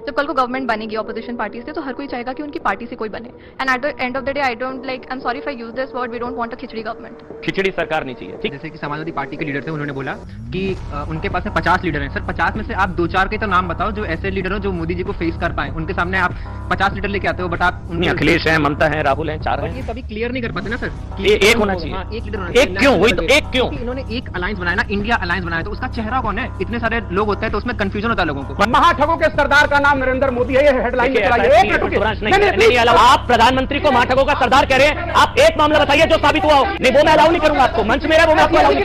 जब कल को गवर्नमेंट बनेगी ऑपोजिशन पार्टी से, तो हर कोई चाहेगा कि उनकी पार्टी से कोई बने। And at the end of the day I don't like, I am sorry if I use this word, we don't want a khichdi government. खिचड़ी सरकार नहीं चाहिए, ठीक। जैसे कि समाजवादी पार्टी के लीडर थे, उन्होंने बोला कि उनके पास में 50 लीडर हैं। सर 50 में से आप 2-4 के तो नाम बताओ जो ऐसे लीडर हो जो मोदी जी को फेस कर पाए। उनके सामने आप 50 लीडर लेके आते हो, बट आप अखिलेश है, ममता है, राहुल है, 4 हैं। ये कभी क्लियर नहीं कर पाते ना सर कि एक होना चाहिए। हाँ, एक लीडर होना चाहिए। एक क्यों? वही तो, एक क्यों? इन्होंने एक अलायंस बनाया ना, इंडिया अलायंस बनाया, तो उसका चेहरा कौन है? इतने सारे लोग होते हैं तो उसमें कंफ्यूजन होता है लोगों को। महाठगों के सरदार का नाम नरेंद्र मोदी है, ये हेडलाइन में आप प्रधानमंत्री को महाठगों का सरदार कह रहे हैं। आप एक मामला बताइए जो साबित हुआ हो। नहीं, वो मैं अलाउ नहीं करूंगा आपको। मंच मेरा, वो मैं आपको अलाउ नहीं।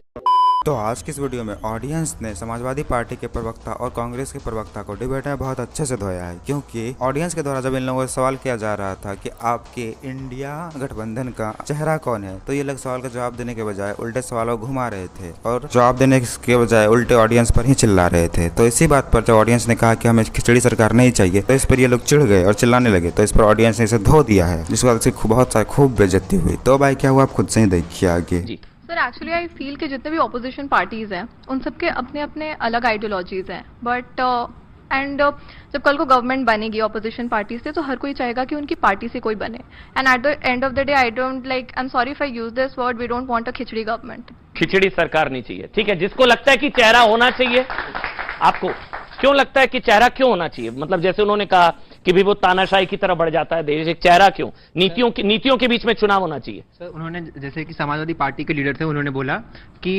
तो आज की इस वीडियो में ऑडियंस ने समाजवादी पार्टी के प्रवक्ता और कांग्रेस के प्रवक्ता को डिबेट में बहुत अच्छे से धोया है, क्योंकि ऑडियंस के द्वारा जब इन लोगों से सवाल किया जा रहा था कि आपके इंडिया गठबंधन का चेहरा कौन है, तो ये लोग सवाल का जवाब देने के बजाय उल्टे सवालों को घुमा रहे थे और जवाब देने के बजाय उल्टे ऑडियंस पर ही चिल्ला रहे थे। तो इसी बात पर जब ऑडियंस ने कहा कि हमें खिचड़ी सरकार नहीं चाहिए, तो इस पर ये लोग चिढ़ गए और चिल्लाने लगे। तो इस पर ऑडियंस ने इसे धो दिया है, जिस वजह से बहुत सारी खूब बेइज्जती हुई। तो भाई क्या हुआ, आप खुद से ही देखिए आगे। सर एक्चुअली आई फील कि जितने भी ऑपोजिशन पार्टीज हैं उन सबके अपने अपने अलग आइडियोलॉजीज हैं, बट एंड जब कल को गवर्नमेंट बनेगी ऑपोजिशन पार्टी से, तो हर कोई चाहेगा कि उनकी पार्टी से कोई बने। And at the end of the day I don't like, I am sorry if I use this word, we don't want a khichdi government. खिचड़ी सरकार नहीं चाहिए, ठीक है। जिसको लगता है कि चेहरा होना चाहिए, आपको क्यों लगता है कि चेहरा क्यों होना चाहिए? मतलब जैसे उन्होंने कहा कि भी वो तानाशाही की तरफ बढ़ जाता है देश, एक चेहरा क्यों? नीतियों के बीच में चुनाव होना चाहिए। सर उन्होंने, जैसे कि समाजवादी पार्टी के लीडर थे, उन्होंने बोला कि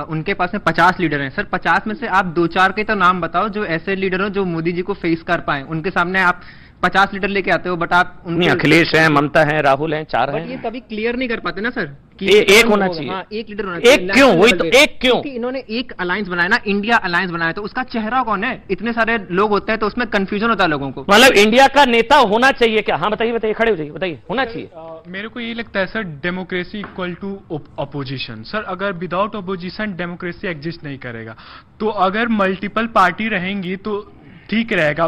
उनके पास में 50 लीडर हैं। सर 50 में से आप 2-4 के तो नाम बताओ जो ऐसे लीडर हो जो मोदी जी को फेस कर पाए। उनके सामने आप 50 लीडर लेके आते हो, बट आप अखिलेश है, ममता है, राहुल है, 4 हैं। ये कभी क्लियर नहीं कर पाते ना सर कि एक होना चाहिए। हाँ, एक लीडर होना चाहिए। एक क्यों? वही तो, एक क्यों? इन्होंने एक अलायंस बनाया ना, इंडिया अलायंस बनाया, तो उसका चेहरा कौन है? इतने सारे लोग होते हैं तो उसमें कंफ्यूजन होता है लोगों को। मतलब इंडिया का नेता होना चाहिए क्या? हाँ बताइए, बताइए, खड़े हो जाइए, बताइए, होना चाहिए। मेरे को ये लगता है sir, democracy equal to opposition. Sir अगर विदाउट अपोजिशन डेमोक्रेसी एग्जिस्ट नहीं करेगा, तो अगर मल्टीपल पार्टी रहेंगी तो ठीक रहेगा।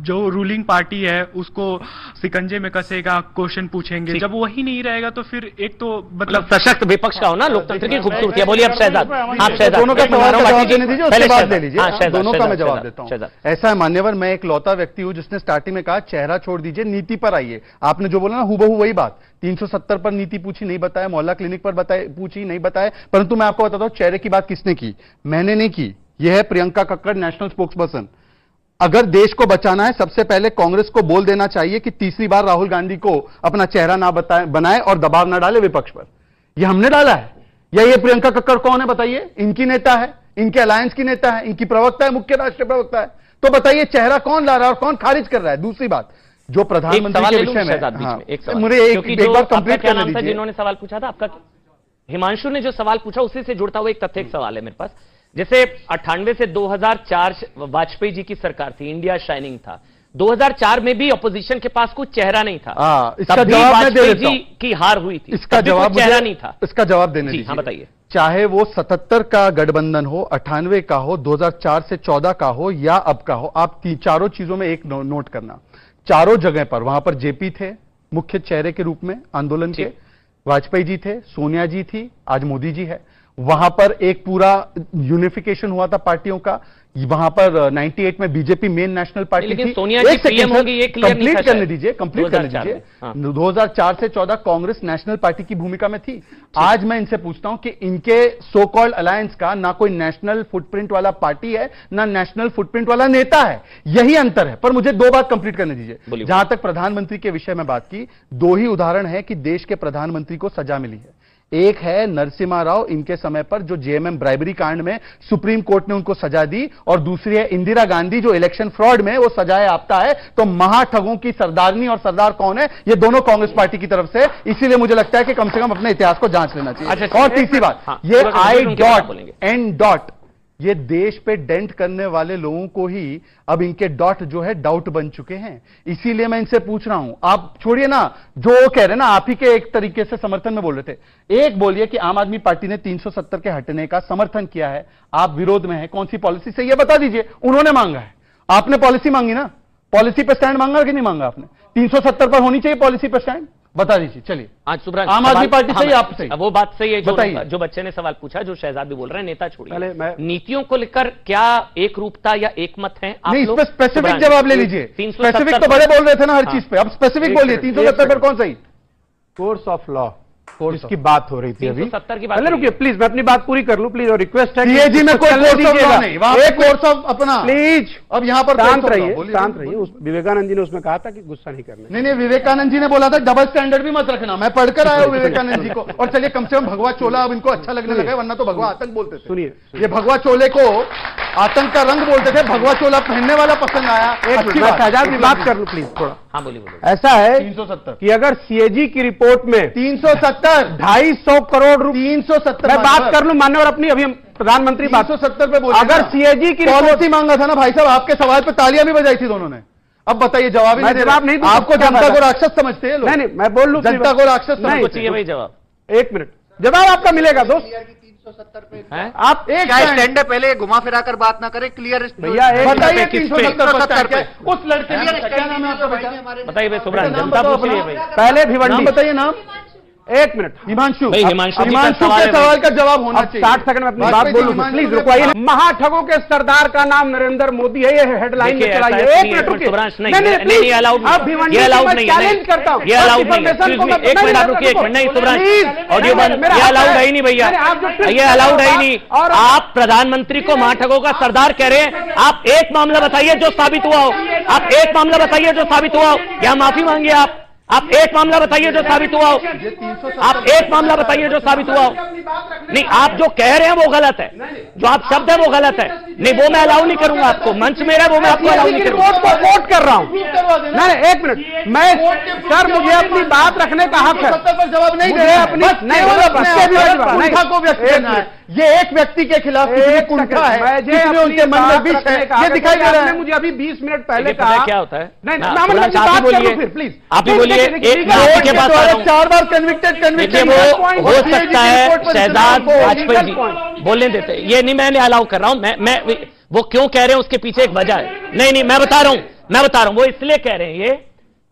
जो रूलिंग पार्टी है उसको सिकंजे में कसेगा, क्वेश्चन पूछेंगे। जब वही नहीं रहेगा तो फिर एक तो मतलब सशक्त विपक्ष का होना लोकतंत्र की खूबसूरती है। बोलिए अब शहजाद, आप शहजाद। दोनों का सवाल का जवाब देने दीजिए, उसके बाद ले लीजिए। दोनों का मैं जवाब शहजाद, देता हूँ। शहजाद। ऐसा है मान्यवर, मैं एक लौता व्यक्ति हूँ जिसने स्टार्टिंग में कहा चेहरा छोड़ दीजिए, नीति पर आइए। आपने जो बोला ना हूबहू वही बात। 370 पर नीति पूछी, नहीं बताया। मोहल्ला क्लिनिक पर बताए, पूछी, नहीं बताए। परंतु मैं आपको बताता हूँ चेहरे की बात किसने की, मैंने नहीं की। यह है Priyanka Kakkar, national spokes person. अगर देश को बचाना है, सबसे पहले कांग्रेस को बोल देना चाहिए कि तीसरी बार राहुल गांधी को अपना चेहरा ना बनाए और दबाव ना डाले विपक्ष पर। यह हमने डाला है या ये प्रियंका कक्कड़ कौन है बताइए? इनकी नेता है, इनके अलायंस की नेता है, इनकी प्रवक्ता है, मुख्य राष्ट्रीय प्रवक्ता है। तो बताइए चेहरा कौन ला रहा है और कौन खारिज कर रहा है? दूसरी बात, जो प्रधानमंत्री के विषय में, मुझे एक बार कंप्लीट करना दीजिए। जिन्होंने सवाल पूछा था आपका, हिमांशु ने जो सवाल पूछा उसी से जुड़ता हुआ एक तथ्य सवाल है मेरे पास। जैसे 98 से 2004 वाजपेयी जी की सरकार थी, इंडिया शाइनिंग था। 2004 में भी ऑपोजिशन के पास कुछ चेहरा नहीं था। इसका जवाब मैं दे देता जी की हार हुई थी, इसका जवाब चेहरा नहीं था। इसका जवाब देने दीजिए। हाँ बताइए। चाहे वो 77 का गठबंधन हो, 98 का हो, 2004 से 14 का हो या अब का हो, आप चारों चीजों में एक नोट करना, चारों जगह पर वहां पर जेपी थे मुख्य चेहरे के रूप में आंदोलन के, वाजपेयी जी थे, सोनिया जी थी, आज मोदी जी है। वहां पर एक पूरा यूनिफिकेशन हुआ था पार्टियों का। वहां पर 98 में बीजेपी मेन नेशनल पार्टी थी। सोनिया जी पीएम होगी, ये क्लियर नहीं था। कंप्लीट करने दीजिए, कंप्लीट करने दीजिए। 2004 से 14 कांग्रेस नेशनल पार्टी की भूमिका में थी। आज मैं इनसे पूछता हूं कि इनके सो कॉल्ड अलायंस का ना कोई नेशनल फुटप्रिंट वाला पार्टी है, ना नेशनल फुटप्रिंट वाला नेता है। यही अंतर है। पर मुझे 2 बात कंप्लीट करने दीजिए। जहां तक प्रधानमंत्री के विषय में बात की, 2 ही उदाहरण है कि देश के प्रधानमंत्री को सजा मिली है। एक है नरसिम्हा राव, इनके समय पर जो जेएमएम ब्राइबरी कांड में सुप्रीम कोर्ट ने उनको सजा दी, और दूसरी है इंदिरा गांधी जो इलेक्शन फ्रॉड में वो सजाएं आपता है। तो महाठगों की सरदारनी और सरदार कौन है? ये दोनों कांग्रेस पार्टी की तरफ से। इसीलिए मुझे लगता है कि कम से कम अपने इतिहास को जांच लेना चाहिए। और तीसरी बात, ये I.N. ये देश पे डेंट करने वाले लोगों को ही अब इनके डॉट जो है डाउट बन चुके हैं। इसीलिए मैं इनसे पूछ रहा हूं, आप छोड़िए ना जो कह रहे ना, आप ही के एक तरीके से समर्थन में बोल रहे थे। एक बोलिए कि आम आदमी पार्टी ने 370 के हटने का समर्थन किया है, आप विरोध में हैं, कौन सी पॉलिसी से, यह बता दीजिए। उन्होंने मांगा है, आपने पॉलिसी मांगी ना, पॉलिसी पे स्टैंड मांगा कि नहीं मांगा आपने? 370 पर होनी चाहिए पॉलिसी पे स्टैंड, बता दीजिए, चलिए। आज सुब्रांश, आम आदमी सवाल- पार्टी हाँ, सही, आप सही। वो बात सही है बताइए। जो बच्चे ने सवाल पूछा, जो शहजाद भी बोल रहे हैं, नेता पहले छोड़िए, मैं- नीतियों को लेकर क्या एक रूपता या एक मत है आप नहीं, इस लोग? पे स्पेसिफिक सुब्रांश, जवाब ले लीजिए। 370 स्पेसिफिक तो बड़े बोल रहे थे ना हर हाँ। चीज पे, अब स्पेसिफिक एक बोलिए। सेकंड, 370 पर एक कौन सही? कोर्स ऑफ लॉ Course इसकी बात हो रही थी अभी। 370 की बात पहले हो रही रुकिए प्लीज, मैं अपनी बात पूरी कर लूं प्लीज, और रिक्वेस्ट है कि सीएजी में इसको कोई चलने कोर्स ऑफ लॉ दीजिएगा। नहीं, वहां पे एक कोर्स ऑफ अपना। प्लीज अब यहाँ पर शांत course of law, रहिए, बोलिए, शांत बोलिए। रहिए। विवेकानंद जी ने उसमें कहा था कि गुस्सा नहीं करना है। नहीं नहीं, विवेकानंद जी ने बोला था डबल स्टैंडर्ड भी मत रखना। मैं पढ़कर आया हूं विवेकानंद जी को। और चलिए, कम से कम भगवा चोला अब इनको अच्छा लगने लगा है, वरना तो भगवा आतंक बोलते थे। सुनिए, ये भगवा चोले को आतंक का रंग बोलते थे, भगवा चोला पहनने वाला पसंद आया। एक अच्छी मिनट, मैं बात। शहजाद की बात कर लूं प्लीज थोड़ा। हाँ बोलिए बोलिए। ऐसा है 370 कि अगर सीएजी की रिपोर्ट में 370 250 करोड़ रुपए, 370 मैं बात कर लूं मान्यवर अपनी, अभी हम प्रधानमंत्री बात 370 पे बोलिए अगर ना। सीएजी की रिपोर्ट, पॉलिसी मांगा था ना भाई साहब, आपके सवाल पे तालियां भी बजाई थी दोनों ने। अब बताइए, जवाब ही मैं नहीं दे जवाब रहे। नहीं दूं तो आपको क्या जनता फायदा? को राक्षस समझते हैं लोग। नहीं नहीं मैं बोल लूं जनता को राक्षस नहीं, को चाहिए भाई जवाब। एक मिनट, जवाब आपका मिलेगा दोस्त। हैं? आप एक क्या स्टैंड है? पहले घुमा फिरा कर बात ना करें, क्लियर भैया एक बताइए किस पे? 370 पे उस लड़के ने क्या नाम है आपका बेटा? बताइए भाई सुब्रांश, नाम जनता बताओ पूछ रही है अपना। भाई। पहले नाम भिवंडी, बताइए नाम। एक मिनट, हिमांशु। भाई, हिमांशु जी का हिमांशु सवाल के है सवाल का जवाब होना अब चाहिए। 60 सेकंड में अपनी बात वाजपेयी जी, बोलूं हिमांशु प्लीज के रुकवाइए। पास- महाठगों के सरदार का नाम नरेंद्र मोदी है, ये हेडलाइन में देखिए, ऐसा चलाइए। है, एक मिनट रुकिए, सुब्रांश, नहीं, नहीं नहीं, नहीं, allowed नहीं अब है। भिवंडी ये की allowed मैं नहीं है, चैलेंज नहीं। करता हूं। ये allowed नहीं है, Information को excuse me, मैं- एक मिनट आप रुकिए, एक मिनट, नहीं सुब्रांश, Please, ऑडियो बंद, मेरा ये हक अलाउड है। है ही नहीं भैया, नहीं, आप जो twist ये कर अलाउड रहे है हो ही नहीं। और- आप प्रधानमंत्री को महाठगों का सरदार कह रहे हैं। आप एक मामला बताइए जो साबित हुआ हो, आप एक मामला बताइए जो साबित हुआ हो, या माफी मांगिए आप एक मामला बताइए जो साबित हुआ हो, आप एक मामला बताइए जो साबित हुआ हो। नहीं, आप जो कह रहे हैं वो गलत है, जो आप शब्द है वो गलत है। नहीं, वो मैं अलाउ नहीं करूंगा आपको, मंच मेरा है, वो मैं आपको अलाउ नहीं करूंगा। रिपोर्ट को कोट कर रहा हूं। नहीं एक मिनट, मैं सर मुझे अपनी बात रखने का हक है। 70 पर जवाब नहीं दे मुझे रहे अपनी- बस नहीं, केवल बस अपने उसके भी आप बात- कुंठा को व्यक्त एक करना है। मिनट। ये एक व्यक्ति के खिलाफ किसी एक कुंठा है, सेकंड, किसी में उनके मन में विष है, ये दिखाई दे रहा है। मुझे अभी 20 मिनट पहले देखिए, पता है कहा क्या होता है? नहीं हाँ, मैं सुब्रांश, आप ही बात कर बोलिए, लूं फिर प्लीज। आप ही बोलिए, एक मैं आपके के पास आ रहा हूं। 4 बार कन्विक्टेड देखिए, वो हो सकता है शहजाद वाजपेयी जी बोलने देते, ये नहीं मैंने अलाउ कर रहा हूं। मैं वो क्यों कह रहे हैं उसके पीछे एक वजह है। नहीं नहीं, मैं बता रहा हूं वो इसलिए कह रहे हैं। ये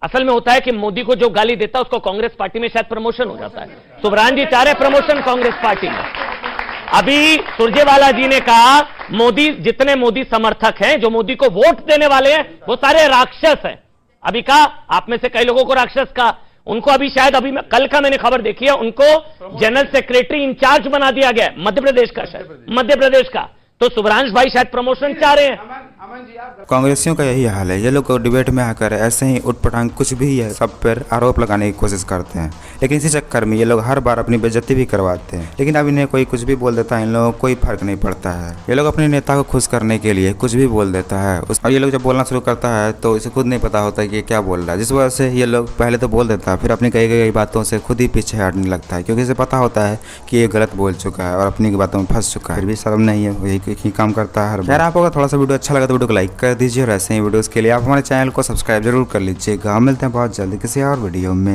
असल में होता है कि मोदी को जो गाली देता है उसको कांग्रेस पार्टी में शायद प्रमोशन हो जाता है। सुब्रांश जी चाह रहे प्रमोशन कांग्रेस पार्टी में। अभी सुरजेवाला जी ने कहा मोदी, जितने मोदी समर्थक हैं, जो मोदी को वोट देने वाले हैं, वो सारे राक्षस हैं। अभी कहा, आप में से कई लोगों को राक्षस कहा, उनको अभी शायद कल का मैंने खबर देखी है, उनको जनरल सेक्रेटरी इंचार्ज बना दिया गया मध्य प्रदेश का, शायद मध्य प्रदेश का। तो सुब्रांश भाई शायद प्रमोशन चाह रहे हैं। कांग्रेसियों का यही हाल है, ये लोग डिबेट में आकर ऐसे ही उठपटांग कुछ भी है सब पर आरोप लगाने की कोशिश करते हैं, लेकिन इसी चक्कर में ये लोग हर बार अपनी बेइज्जती भी करवाते हैं। लेकिन अब इन्हें कोई कुछ भी बोल देता है, इन लोगों को कोई फर्क नहीं पड़ता है। ये लोग अपने नेता को खुश करने के लिए कुछ भी बोल देता है, और ये लोग जब बोलना शुरू करता है तो इसे खुद नहीं पता होता है कि ये क्या बोल रहा है, जिस वजह से ये लोग पहले तो बोल देता है, फिर अपनी कही गई बातों से खुद ही पीछे हटने लगता है, क्योंकि इसे पता होता है कि ये गलत बोल चुका है और अपनी बातों में फंस चुका है। फिर भी शर्म नहीं है, यही काम करता है हर बार। आपको अगर थोड़ा सा वीडियो अच्छा लगा तो वीडियो को लाइक कर दीजिए, और ऐसे ही वीडियोस के लिए आप हमारे चैनल को सब्सक्राइब जरूर कर लीजिएगा। मिलते हैं बहुत जल्दी किसी और वीडियो में।